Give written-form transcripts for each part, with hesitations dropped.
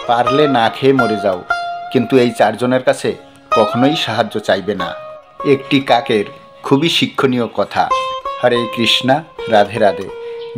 পারলে না খেয়ে মরে যাও, কিন্তু এই চারজনের কাছে কখনোই সাহায্য চাইবে না। একটি কাকের খুবই শিক্ষণীয় কথা। হরে কৃষ্ণা, রাধে রাধে।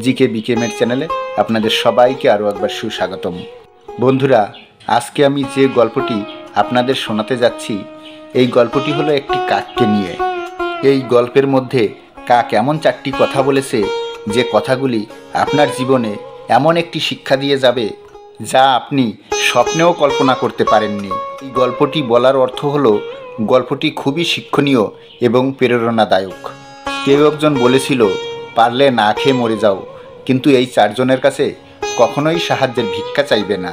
জিকে বিকেমের চ্যানেলে আপনাদের সবাইকে আরও একবার সুস্বাগতম। বন্ধুরা, আজকে আমি যে গল্পটি আপনাদের শোনাতে যাচ্ছি, এই গল্পটি হলো একটি কাককে নিয়ে। এই গল্পের মধ্যে কাক এমন চারটি কথা বলেছে যে কথাগুলি আপনার জীবনে এমন একটি শিক্ষা দিয়ে যাবে যা আপনি স্বপ্নেও কল্পনা করতে পারেননি। এই গল্পটি বলার অর্থ হলো গল্পটি খুবই শিক্ষণীয় এবং প্রেরণাদায়ক। কেউ একজন বলেছিল, পারলে না খেয়ে মরে যাও, কিন্তু এই চারজনের কাছে কখনোই সাহায্যের ভিক্ষা চাইবে না।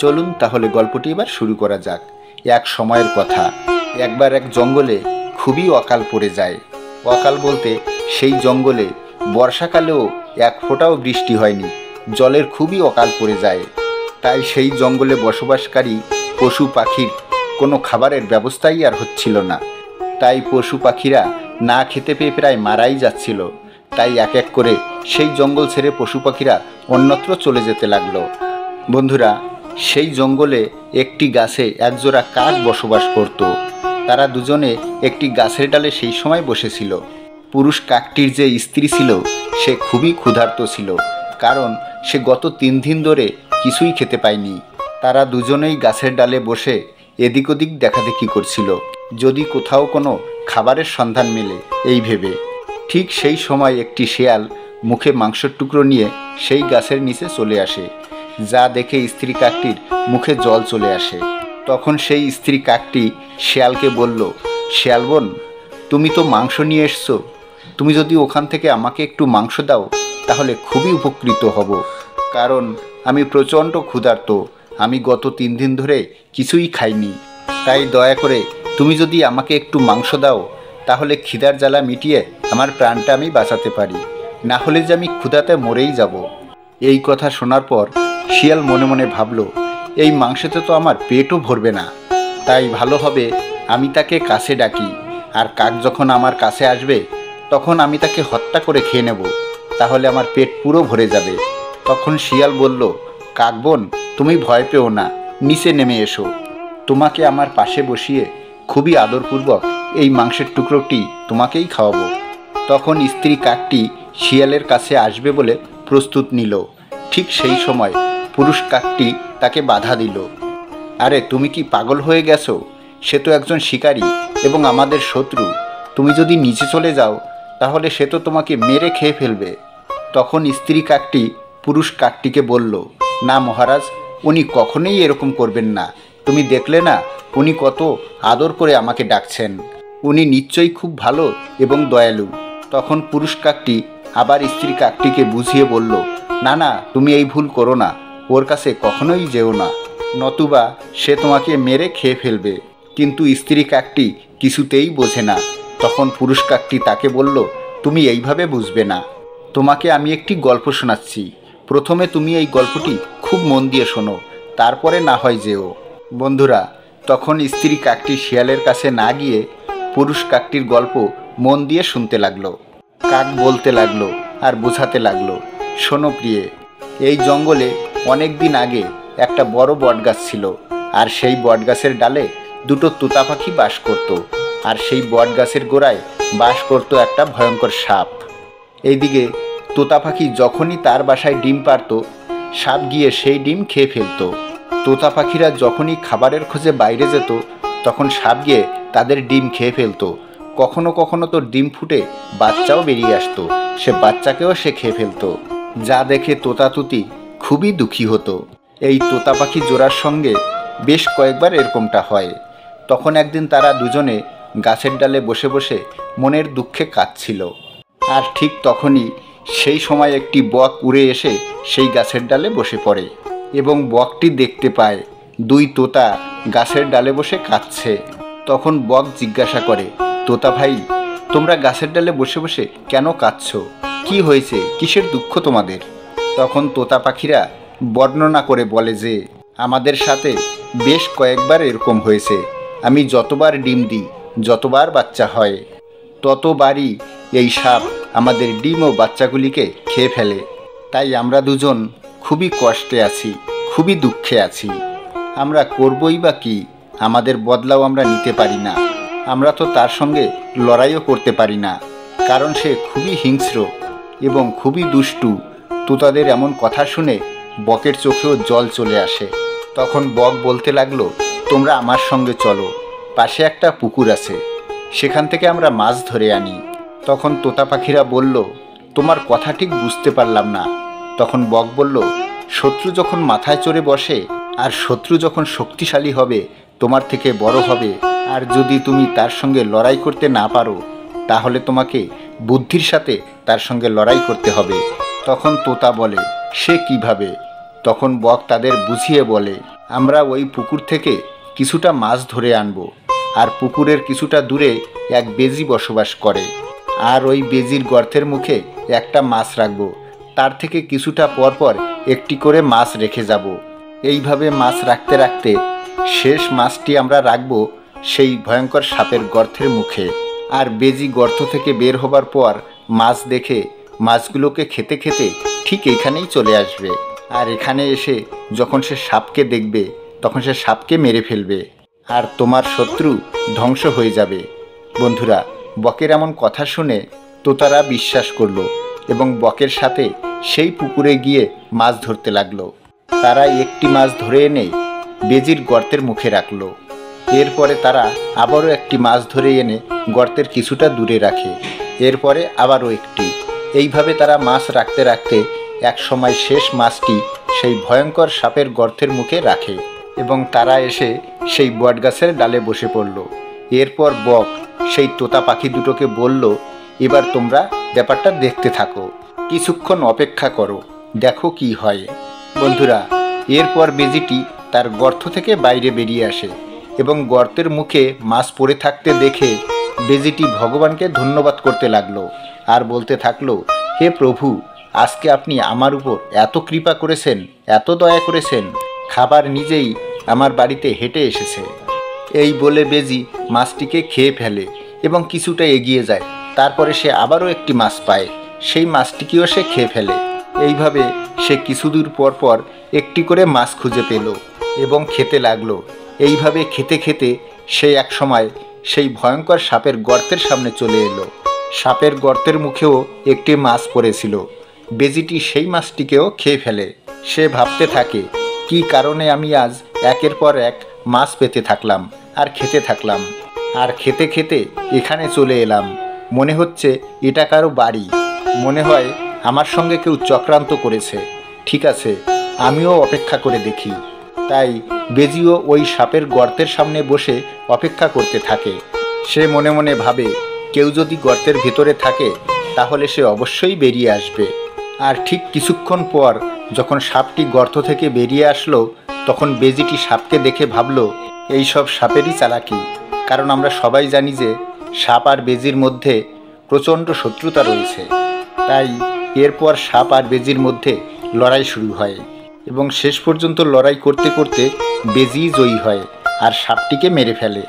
চলুন তাহলে গল্পটি এবার শুরু করা যাক। এক সময়ের কথা, একবার এক জঙ্গলে খুবই অকাল পড়ে যায়। অকাল বলতে সেই জঙ্গলে বর্ষাকালেও এক ফোঁটাও বৃষ্টি হয়নি, জলের খুবই অকাল পড়ে যায়। তাই সেই জঙ্গলে বসবাসকারী পশু পাখির কোনো খাবারের ব্যবস্থাই আর হচ্ছিল না। তাই পশু পাখিরা না খেতে পেয়ে প্রায় মারাই যাচ্ছিল। তাই এক এক করে সেই জঙ্গল ছেড়ে পশু পাখিরা অন্যত্র চলে যেতে লাগলো। বন্ধুরা, সেই জঙ্গলে একটি গাছে একজোড়া কাক বসবাস করত। তারা দুজনে একটি গাছের ডালে সেই সময় বসেছিল। পুরুষ কাকটির যে স্ত্রী ছিল সে খুবই ক্ষুধার্ত ছিল, কারণ সে গত 3 দিন ধরে কিছুই খেতে পায়নি। তারা দুজনেই গাছের ডালে বসে এদিক ওদিক দেখাদেখি করছিল, যদি কোথাও কোনো খাবারের সন্ধান মেলে এই ভেবে। ঠিক সেই সময় একটি শেয়াল মুখে মাংসের টুকরো নিয়ে সেই গাছের নিচে চলে আসে, যা দেখে স্ত্রী কাকটির মুখে জল চলে আসে। তখন সেই স্ত্রী কাকটি শেয়ালকে বলল, শেয়াল বোন, তুমি তো মাংস নিয়ে এসছো, তুমি যদি ওখান থেকে আমাকে একটু মাংস দাও তাহলে খুবই উপকৃত হব, কারণ আমি প্রচণ্ড ক্ষুধার্ত, আমি গত 3 দিন ধরে কিছুই খাইনি। তাই দয়া করে তুমি যদি আমাকে একটু মাংস দাও তাহলে খিদার জ্বালা মিটিয়ে আমার প্রাণটা আমি বাঁচাতে পারি, না হলে যে আমি ক্ষুধাতে মরেই যাব। এই কথা শোনার পর শিয়াল মনে মনে ভাবল, এই মাংসতে তো আমার পেটও ভরবে না, তাই ভালো হবে আমি তাকে কাছে ডাকি, আর কাক যখন আমার কাছে আসবে তখন আমি তাকে হত্যা করে খেয়ে নেব, তাহলে আমার পেট পুরো ভরে যাবে। তখন শিয়াল বলল, কাক বোন, তুমি ভয় পেও না, নিচে নেমে এসো, তোমাকে আমার পাশে বসিয়ে খুবই আদরপূর্বক এই মাংসের টুকরোটি তোমাকেই খাওয়াবো। তখন স্ত্রী কাকটি শিয়ালের কাছে আসবে বলে প্রস্তুত নিল। ঠিক সেই সময় পুরুষ কাকটি তাকে বাধা দিল। আরে তুমি কি পাগল হয়ে গেছো? সে তো একজন শিকারী এবং আমাদের শত্রু, তুমি যদি নিচে চলে যাও তাহলে সে তো তোমাকে মেরে খেয়ে ফেলবে। তখন স্ত্রী কাকটি পুরুষ কাকটিকে বলল, না মহারাজ, উনি কখনোই এরকম করবেন না, তুমি দেখলে না উনি কত আদর করে আমাকে ডাকছেন, উনি নিশ্চয়ই খুব ভালো এবং দয়ালু। তখন পুরুষ কাকটি আবার স্ত্রী কাকটিকে বুঝিয়ে বলল, না না, তুমি এই ভুল করো না, ওর কাছে কখনোই যেও না, নতুবা সে তোমাকে মেরে খেয়ে ফেলবে। কিন্তু স্ত্রী কাকটি কিছুতেই বোঝে না। তখন পুরুষ কাকটি তাকে বলল, তুমি এইভাবে বুঝবে না, তোমাকে আমি একটি গল্প শোনাচ্ছি, প্রথমে তুমি এই গল্পটি খুব মন দিয়ে শোনো, তারপরে না হয় যেও। বন্ধুরা, তখন স্ত্রী কাকটি শিয়ালের কাছে না গিয়ে পুরুষ কাকটির গল্প মন দিয়ে শুনতে লাগলো। কাক বলতে লাগলো আর বোঝাতে লাগলো, শোনো প্রিয়ে, এই জঙ্গলে অনেক দিন আগে একটা বড় বটগাছ ছিল, আর সেই বটগাছের ডালে দুটো তোতা পাখি বাস করত, আর সেই বটগাছের গোড়ায় বাস করত একটা ভয়ঙ্কর সাপ। এইদিকে তোতা পাখি যখনই তার বাসায় ডিম পারত, সাপ গিয়ে সেই ডিম খেয়ে ফেলত। তোতা পাখিরা যখনই খাবারের খোঁজে বাইরে যেত তখন সাপ গিয়ে তাদের ডিম খেয়ে ফেলত। কখনো কখনো তো ডিম ফুটে বাচ্চাও বেরিয়ে আসতো, সে বাচ্চাকেও সে খেয়ে ফেলত, যা দেখে তোতা তুতি খুবই দুঃখী হতো। এই তোতা পাখি জোড়ার সঙ্গে বেশ কয়েকবার এরকমটা হয়। তখন একদিন তারা দুজনে গাছের ডালে বসে বসে মনের দুঃখে কাঁদছিল, আর ঠিক তখনই সেই সময় একটি বক উড়ে এসে সেই গাছের ডালে বসে পড়ে এবং বকটি দেখতে পায় 2 তোতা গাছের ডালে বসে কাঁদছে। তখন বক জিজ্ঞাসা করে, তোতা ভাই, তোমরা গাছের ডালে বসে বসে কেন কাঁদছো? কি হয়েছে, কিসের দুঃখ তোমাদের? তখন তোতা পাখিরা বর্ণনা করে বলে যে, আমাদের সাথে বেশ কয়েকবার এরকম হয়েছে, আমি যতবার ডিম দিই, যতবার বাচ্চা হয়, ততবারই এই সাপ আমাদের ডিম ও বাচ্চাগুলিকে খেয়ে ফেলে। তাই আমরা দুজন খুবই কষ্টে আছি, খুবই দুঃখে আছি। আমরা করবই বা কি? আমাদের বদলাও আমরা নিতে পারি না। আমরা তো তার সঙ্গে লড়াইও করতে পারি না, কারণ সে খুবই হিংস্র এবং খুবই দুষ্টু। তোতাদের এমন কথা শুনে বকের চোখেও জল চলে আসে। তখন বক বলতে লাগলো, তোমরা আমার সঙ্গে চলো, পাশে একটা পুকুর আছে, সেখান থেকে আমরা মাছ ধরে আনি। তখন তোতা পাখিরা বলল, তোমার কথা ঠিক বুঝতে পারলাম না। তখন বক বলল, শত্রু যখন মাথায় চড়ে বসে আর শত্রু যখন শক্তিশালী হবে, তোমার থেকে বড় হবে, আর যদি তুমি তার সঙ্গে লড়াই করতে না পারো, তাহলে তোমাকে বুদ্ধির সাথে তার সঙ্গে লড়াই করতে হবে। তখন তোতা বলে, সে কিভাবে? তখন বক তাদের বুঝিয়ে বলে, আমরা ওই পুকুর থেকে কিছুটা মাছ ধরে আনবো, আর পুকুরের কিছুটা দূরে এক বেজি বসবাস করে, আর ওই বেজির গর্তের মুখে একটা মাছ রাখবো, তার থেকে কিছুটা পরপর একটি করে মাছ রেখে যাব। এইভাবে মাছ রাখতে রাখতে শেষ মাছটি আমরা রাখবো সেই ভয়ঙ্কর সাপের গর্তের মুখে। আর বেজি গর্ত থেকে বের হবার পর মাছ দেখে মাছগুলোকে খেতে খেতে ঠিক এখানেই চলে আসবে, আর এখানে এসে যখন সে সাপকে দেখবে তখন সে সাপকে মেরে ফেলবে, আর তোমার শত্রু ধ্বংস হয়ে যাবে। বন্ধুরা, বকের এমন কথা শুনে তোতারা বিশ্বাস করলো এবং বকের সাথে সেই পুকুরে গিয়ে মাছ ধরতে লাগলো। তারা একটি মাছ ধরে এনে বেজির গর্তের মুখে রাখলো। এরপরে তারা আবারও একটি মাছ ধরে এনে গর্তের কিছুটা দূরে রাখে, এরপরে আবারও একটি। এইভাবে তারা মাছ রাখতে রাখতে এক সময় শেষ মাছটি সেই ভয়ঙ্কর সাপের গর্তের মুখে রাখে এবং তারা এসে সেই বটগাছের ডালে বসে পড়ল। এরপর বক সেই তোতা পাখি দুটোকে বলল, এবার তোমরা ব্যাপারটা দেখতে থাকো, কিছুক্ষণ অপেক্ষা করো, দেখো কি হয়। বন্ধুরা, এরপর বেজিটি তার গর্ত থেকে বাইরে বেরিয়ে আসে এবং গর্তের মুখে মাছ পড়ে থাকতে দেখে বেজিটি ভগবানকে ধন্যবাদ করতে লাগলো আর বলতে থাকলো, হে প্রভু, আজকে আপনি আমার উপর এত কৃপা করেছেন, এত দয়া করেছেন, খাবার নিজেই আমার বাড়িতে হেঁটে এসেছে। এই বলে বেজি মাছটিকে খেয়ে ফেলে এবং কিছুটা এগিয়ে যায়। তারপরে সে আবারও একটি মাছ পায়, সেই মাছটিকেও সে খেয়ে ফেলে। এইভাবে সে কিছু দূর পর পর একটি করে মাছ খুঁজে পেল এবং খেতে লাগলো। এইভাবে খেতে খেতে সে এক সময় সেই ভয়ঙ্কর সাপের গর্তের সামনে চলে এলো। সাপের গর্তের মুখেও একটি মাছ পড়েছিল। বেজিটি সেই মাছটিকেও খেয়ে ফেলে। সে ভাবতে থাকে, কি কারণে আমি আজ একের পর এক মাছ পেতে থাকলাম আর খেতে থাকলাম, আর খেতে খেতে এখানে চলে এলাম। মনে হচ্ছে এটা কারো বাড়ি, মনে হয় আমার সঙ্গে কেউ চক্রান্ত করেছে। ঠিক আছে, আমিও অপেক্ষা করে দেখি। তাই বেজিও ওই সাপের গর্তের সামনে বসে অপেক্ষা করতে থাকে। সে মনে মনে ভাবে, কেউ যদি গর্তের ভিতরে থাকে তাহলে সে অবশ্যই বেরিয়ে আসবে। আর ঠিক কিছুক্ষণ পর যখন সাপটি গর্ত থেকে বেরিয়ে আসলো, তখন বেজিটি সাপকে দেখে ভাবলো, এই সব সাপেরই চালাকি, কারণ আমরা সবাই জানি যে সাপ আর বেজির মধ্যে প্রচণ্ড শত্রুতা রয়েছে। তাই এরপর সাপ আর বেজির মধ্যে লড়াই শুরু হয় এবং শেষ পর্যন্ত লড়াই করতে করতে বেজি জয়ী হয় আর সাপটিকে মেরে ফেলে।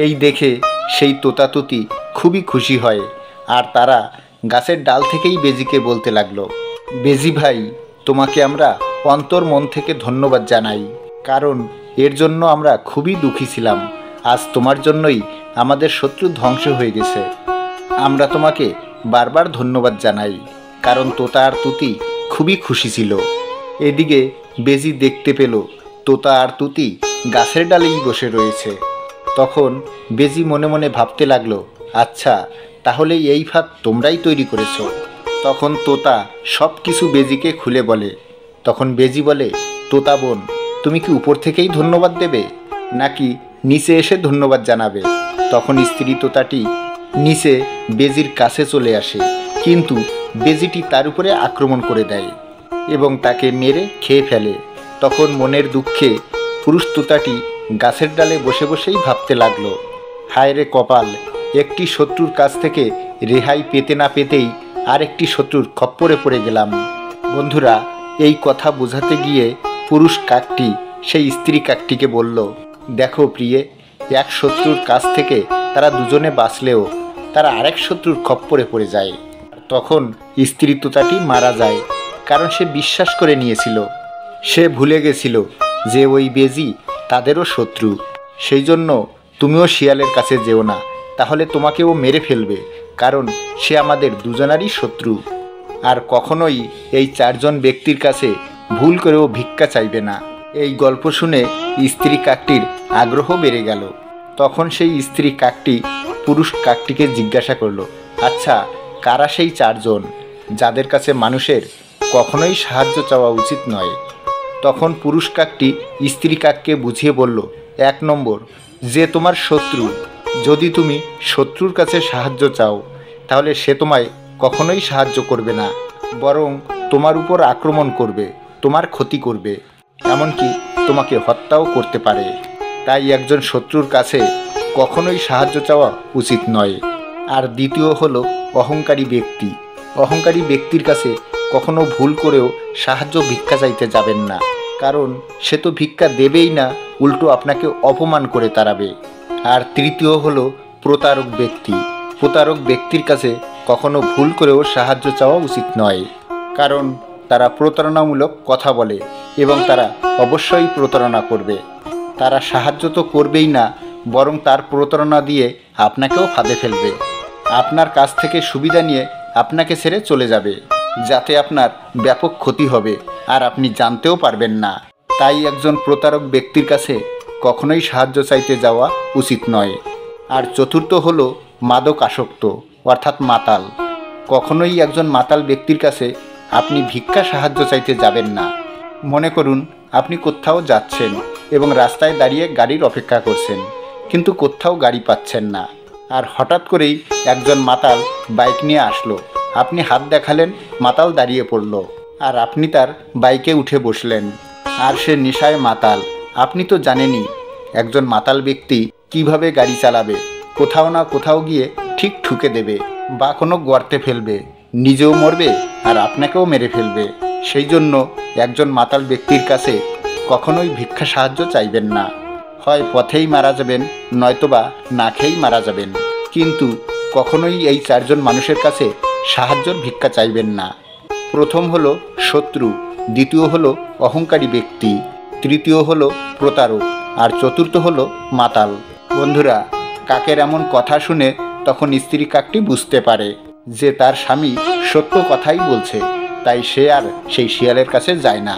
এই দেখে সেই তোতাতুতি খুবই খুশি হয় আর তারা গাছের ডাল থেকেই বেজিকে বলতে লাগলো, বেজি ভাই, তোমাকে আমরা অন্তর মন থেকে ধন্যবাদ জানাই, কারণ এর জন্য আমরা খুবই দুঃখী ছিলাম। আজ তোমার জন্যই আমাদের শত্রু ধ্বংস হয়ে গেছে। আমরা তোমাকে বারবার ধন্যবাদ জানাই, কারণ তোতা আর তুতি খুবই খুশি ছিল। এদিকে বেজি দেখতে পেল তোতা আর তুতি গাছের ডালেই বসে রয়েছে। তখন বেজি মনে মনে ভাবতে লাগলো, আচ্ছা, তাহলে এই ভাত তোমরাই তৈরি করেছো। তখন তোতা সব কিছু বেজিকে খুলে বলে। তখন বেজি বলে, তোতা বোন, তুমি কি উপর থেকেই ধন্যবাদ দেবে নাকি নিচে এসে ধন্যবাদ জানাবে? তখন স্ত্রী তোতাটি নিচে বেজির কাছে চলে আসে, কিন্তু বেজিটি তার উপরে আক্রমণ করে দেয় এবং তাকে মেরে খেয়ে ফেলে। তখন মনের দুঃখে পুরুষ তোতাটি গাছের ডালে বসে বসেই ভাবতে লাগলো, হায় রে কপাল, একটি শত্রুর কাছ থেকে রেহাই পেতে না পেতেই আরেকটি শত্রুর খপ্পরে পড়ে গেলাম। বন্ধুরা, এই কথা বোঝাতে গিয়ে পুরুষ কাকটি সেই স্ত্রী কাকটিকে বলল, দেখো প্রিয়ে, এক শত্রুর কাছ থেকে তারা দুজনে বাঁচলেও তারা আরেক শত্রুর খপ্পরে পড়ে যায়। তখন স্ত্রী তোতাটি মারা যায়, কারণ সে বিশ্বাস করে নিয়েছিল, সে ভুলে গেছিল যে ওই বেজি তাদেরও শত্রু। সেই জন্য তুমিও শিয়ালের কাছে যেও না, তাহলে তোমাকেও মেরে ফেলবে, কারণ সে আমাদের দুজনারই শত্রু। আর কখনোই এই 4 জন ব্যক্তির কাছে ভুল করেও ভিক্ষা চাইবে না। এই গল্প শুনে স্ত্রী কাকটির আগ্রহ বেড়ে গেল। তখন সেই স্ত্রী কাকটি পুরুষ কাকটিকে জিজ্ঞাসা করলো, আচ্ছা, কারা সেই 4 জন যাদের কাছে মানুষের কখনোই সাহায্য চাওয়া উচিত নয়? তখন পুরুষ কাকটি স্ত্রী কাককে বুঝিয়ে বলল, 1 নম্বর, যে তোমার শত্রু। যদি তুমি শত্রুর কাছে সাহায্য চাও, তাহলে সে তোমায় কখনোই সাহায্য করবে না, বরং তোমার উপর আক্রমণ করবে, তোমার ক্ষতি করবে, এমনকি তোমাকে হত্যাও করতে পারে। তাই একজন শত্রুর কাছে কখনোই সাহায্য চাওয়া উচিত নয়। আর দ্বিতীয় হলো অহংকারী ব্যক্তি। অহংকারী ব্যক্তির কাছে কখনো ভুল করেও সাহায্য ভিক্ষা চাইতে যাবেন না, কারণ সে তো ভিক্ষা দেবেই না, উল্টো আপনাকে অপমান করে তাড়াবে। আর তৃতীয় হলো প্রতারক ব্যক্তি। প্রতারক ব্যক্তির কাছে কখনো ভুল করেও সাহায্য চাওয়া উচিত নয়, কারণ তারা প্রতারণামূলক কথা বলে এবং তারা অবশ্যই প্রতারণা করবে। তারা সাহায্য তো করবেই না, বরং তার প্রতারণা দিয়ে আপনাকেও ফাঁদে ফেলবে। আপনার কাছ থেকে সুবিধা নিয়ে আপনাকে ছেড়ে চলে যাবে, যাতে আপনার ব্যাপক ক্ষতি হবে আর আপনি জানতেও পারবেন না। তাই একজন প্রতারক ব্যক্তির কাছে কখনোই সাহায্য চাইতে যাওয়া উচিত নয়। আর চতুর্থ হলো মাদক আসক্ত, অর্থাৎ মাতাল। কখনোই একজন মাতাল ব্যক্তির কাছে আপনি ভিক্ষা সাহায্য চাইতে যাবেন না। মনে করুন আপনি কোথাও যাচ্ছেন এবং রাস্তায় দাঁড়িয়ে গাড়ির অপেক্ষা করছেন, কিন্তু কোথাও গাড়ি পাচ্ছেন না। আর হঠাৎ করেই একজন মাতাল বাইক নিয়ে আসলো, আপনি হাত দেখালেন, মাতাল দাঁড়িয়ে পড়ল, আর আপনি তার বাইকে উঠে বসলেন। আর সে নেশায় মাতাল। আপনি তো জানেনই একজন মাতাল ব্যক্তি কিভাবে গাড়ি চালাবে, কোথাও না কোথাও গিয়ে ঠিক ঠুকে দেবে বা কোনো গর্তে ফেলবে, নিজেও মরবে আর আপনাকেও মেরে ফেলবে। সেই জন্য একজন মাতাল ব্যক্তির কাছে কখনোই ভিক্ষা সাহায্য চাইবেন না। হয় পথেই মারা যাবেন, নয়তোবা না খেয়েই মারা যাবেন, কিন্তু কখনোই এই 4 জন মানুষের কাছে সাহায্যর ভিক্ষা চাইবেন না। প্রথম হলো শত্রু, দ্বিতীয় হলো অহংকারী ব্যক্তি, তৃতীয় হলো প্রতারক, আর চতুর্থ হলো মাতাল। বন্ধুরা, কাকের এমন কথা শুনে তখন স্ত্রী কাকটি বুঝতে পারে যে তার স্বামী সত্য কথাই বলছে, তাই সে আর সেই শিয়ালের কাছে যায় না।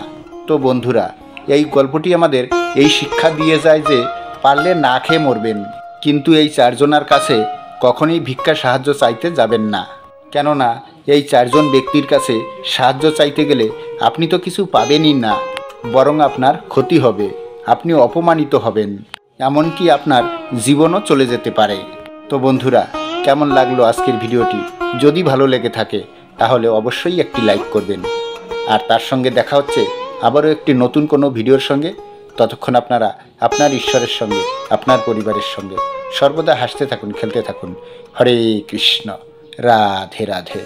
তো বন্ধুরা, এই গল্পটি আমাদের এই শিক্ষা দিয়ে যায় যে পারলে না খেয়ে মরবেন, কিন্তু এই 4 জনের কাছে কখনোই ভিক্ষা সাহায্য চাইতে যাবেন না। কেননা এই 4 জন ব্যক্তির কাছে সাহায্য চাইতে গেলে আপনি তো কিছু পাবেনই না, বরং আপনার ক্ষতি হবে, আপনি অপমানিত হবেন, এমনকি আপনার জীবনও চলে যেতে পারে। তো বন্ধুরা, কেমন লাগলো আজকের ভিডিওটি? যদি ভালো লেগে থাকে তাহলে অবশ্যই একটি লাইক করবেন। আর তার সঙ্গে দেখা হচ্ছে আবারও একটি নতুন কোনো ভিডিওর সঙ্গে। ততক্ষণ আপনারা আপনার ঈশ্বরের সঙ্গে, আপনার পরিবারের সঙ্গে সর্বদা হাসতে থাকুন, খেলতে থাকুন। হরে কৃষ্ণ, রাধে রাধে।